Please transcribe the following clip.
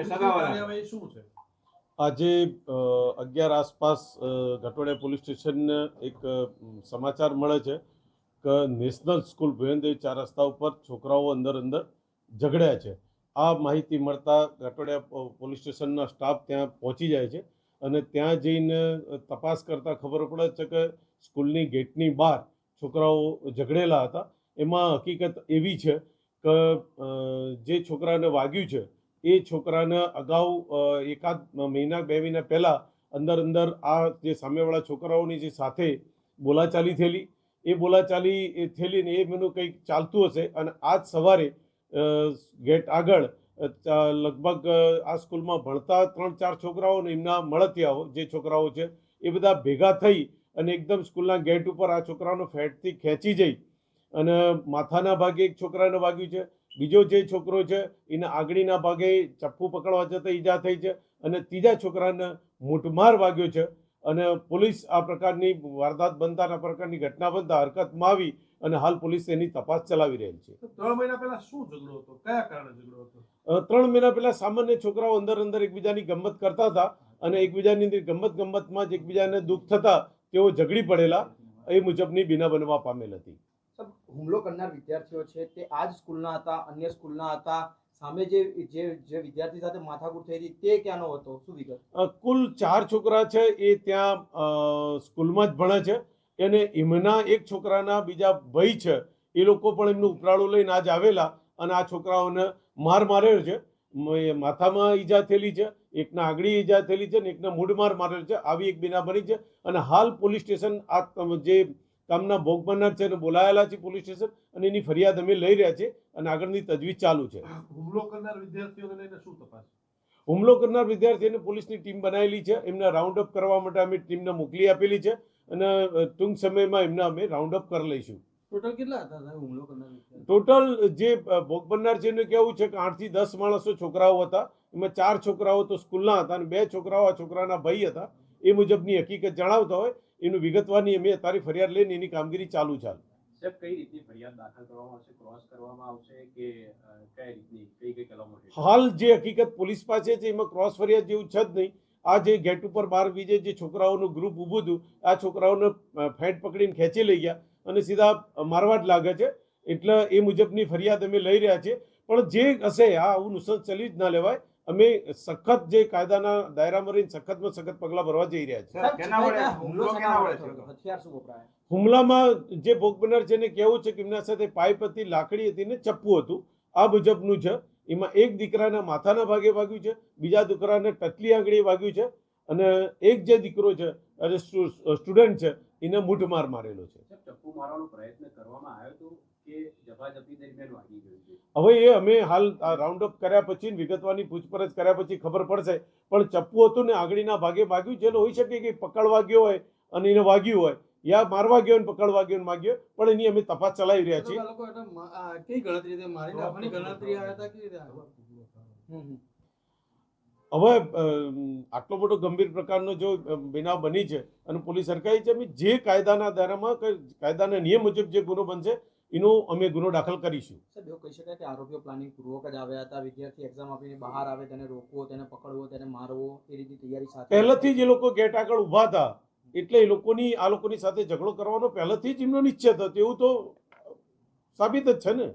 કે સગાવાલા શું છે? આજે 11 આસપાસ ઘટોડિયા પોલીસ સ્ટેશન એક સમાચાર મળે છે કે નેશનલ સ્કૂલ ભુવનદેવ 4 રસ્તા ઉપર છોકરાઓ અંદર ઝઘડ્યા છે. આ માહિતી મળતા ઘટોડિયા પોલીસ સ્ટેશનના સ્ટાફ ત્યાં પહોંચી જાય છે અને ત્યાં જઈને તપાસ કરતાં ખબર પડે છે કે સ્કૂલની ગેટની બહાર છોકરાઓ ઝઘડેલા હતા. એમાં હકીકત એવી છે કે જે છોકરાને વાગ્યું છે એ છોકરાને અગાઉ એકાદ મહિના 2 મહિના પહેલાં અંદર આ જે સામેવાળા છોકરાઓની જે સાથે બોલાચાલી થયેલી એ બોલાચાલી એ થયેલી ને એ મેનું કંઈક ચાલતું હશે અને આજ સવારે ગેટ આગળ લગભગ આ સ્કૂલમાં ભણતા 3-4 છોકરાઓ ને એમના મળતિયાઓ જે છોકરાઓ છે એ બધા ભેગા થઈ અને એકદમ સ્કૂલના ગેટ ઉપર આ છોકરાઓનો ફેટથી ખેંચી જઈ અને માથાના ભાગે એક છોકરાને વાગ્યું છે. બીજો જે છોકરો છે એને આગળીના ભાગે ચપ્પુ પકડવા જતાં ઈજા થઈ છે અને ત્રીજા છોકરાને મૂઠમાર વાગ્યો છે. અને પોલીસ આ પ્રકારની વારદાત બનતા આ પ્રકારની ઘટના બનતા હરકતમાં આવી અને હાલ પોલીસ એની તપાસ ચલાવી રહેલ છે. 3 મહિના પહેલા શું ઝઘડો હતો? કયા કારણે ઝઘડો હતો? 3 મહિના પહેલા સામાન્ય છોકરાઓ અંદર એકબીજાની ગમત કરતા હતા અને એકબીજાની ગમતમાં જ એકબીજાને દુઃખ થતા તેઓ ઝઘડી પડેલા એ મુજબની બીના બનવા પામેલ હતી. હુમલો કરનાર વિદ્યાર્થીઓ છે તે આ જ સ્કૂલના હતા, અન્ય સ્કૂલના હતા? સામે જે વિદ્યાર્થી સાથે માથાકૂટ થઈ હતી તે ક્યાંનો હતો? શું વિગત? કુલ 4 છોકરા છે એ ત્યાં સ્કૂલમાં જ ભણે છે અને એમના એક છોકરાના બીજા ભાઈ છે એ લોકો પણ એમનું ઉપરાળું લઈને આજ આવેલા અને આ છોકરાઓને માર માર્યો છે. માથામાં ઈજા થયેલી છે, એકના આગળી ઈજા થયેલી છે ને એકના મૂઢમાર મારેલ છે. આવી એક બીના બની છે અને હાલ પોલીસ સ્ટેશન આ જે કામના ભોગ બનનાર છે એને બોલાયેલા છે પોલીસ સ્ટેશન અને એની ફરિયાદ અમે લઈ રહ્યા છે અને આગળની તજવીજ ચાલુ છે. હુમલો કરનાર વિદ્યાર્થીઓને લઈને શું તપાસ? હુમલો કરનાર વિદ્યાર્થીઓને પોલીસની ટીમ બનાવેલી છે. એમને રાઉન્ડ અપ કરવા માટે અમે ટીમને મોકલી આપેલી છે અને ટૂંક સમયમાં એમને અમે રાઉન્ડ અપ કરી લઈશું. ટોટલ કેટલા હતા હુમલો કરનાર? ટોટલ જે ભોગ બનનાર છે એનું કહેવું છે કે 8 થી 10 માણસો છોકરાઓ હતા. એમાં 4 છોકરાઓ તો સ્કૂલના હતા અને 2 છોકરાઓ આ છોકરાના ભાઈ હતા. એ મુજબની હકીકત જણાવતા હોય એનું વિગતવારની અમે અત્યારે ફરિયાદ લઈને એની કામગીરી ચાલુ છે. સાહેબ, કઈ રીતની ફરિયાદ દાખલ કરવામાં આવશે? ક્રોસ કરવામાં આવશે કે કઈ રીતની કઈ કલમો? હાલ જે હકીકત પોલીસ પાસે છે એમાં ક્રોસ ફરિયાદ જેવું છે જ નહીં. આ જે ગેટ ઉપર બહાર બીજે જે છોકરાઓનું ગ્રુપ ઊભું હતું આ છોકરાઓને ફેંટ પકડીને ખેંચી લઈ ગયા અને સીધા મારવા જ લાગે છે. એટલે એ મુજબની ફરિયાદ અમે લઈ રહ્યા છીએ. પણ જે હશે આ આવું નુસંસ ચલી જ ના લેવાય. અમે સખત જે કાયદાના દાયરામાં રહીને સખતમાં સખત પગલાં ભરવા જઈ રહ્યા છીએ. હુમલામાં જે ભોગ બનનાર છે એને કહેવું છે કે એમના સાથે પાઇપ હતી, લાકડી હતી ને ચપ્પુ હતું. આ મુજબનું છે. એમાં એક દીકરાના માથાના ભાગે વાગ્યું છે, બીજા દીકરાને ટચલી આંગળીએ વાગ્યું છે અને એક જે દીકરો છે અને સ્ટુડન્ટ છે એને મૂઠમાર મારેલો છે. ચપ્પુ મારવાનો પ્રયત્ન કરવામાં આવ્યો હતો કે ઝપાઝપી દરમિયાન વાગી ગયું છે? હવે એ અમે હાલ રાઉન્ડ અપ કર્યા પછી વિગતવાની પૂછપરછ કર્યા પછી ખબર પડશે. પણ ચપ્પુ હતું ને આગળીના ભાગે વાગ્યું છે. હોઈ શકે કે પકડવા ગયો હોય અને એને વાગ્યું હોય યા મારવા ગયો ને પકડવા ગયો માગ્યો, પણ એની અમે તપાસ ચલાવી રહ્યા છીએ. હવે આટલો મોટો ગંભીર પ્રકારનો જો બનાવ બની છે અને પોલીસ અટકાઈ છે, અમે જે કાયદાના દાયરામાં કાયદાના નિયમ મુજબ જે ગુનો બનશે એનો અમે ગુનો દાખલ કરીશું. સાહેબ, એવું કહી શકાય કે આરોપીઓ પ્લાનિંગ પૂર્વક જ આવ્યા હતા? વિદ્યાર્થી એક્ઝામ આપીને બહાર આવે તેને રોકવો, તેને પકડવો, તેને મારવો એ રીતની તૈયારી સાથે પહેલેથી જ એ લોકો ગેટ આગળ ઊભા હતા એટલે એ લોકોની સાથે ઝઘડો કરવાનો પહેલેથી જ એમનો નિશ્ચય હતો. એવું તો સાબિત જ છે ને.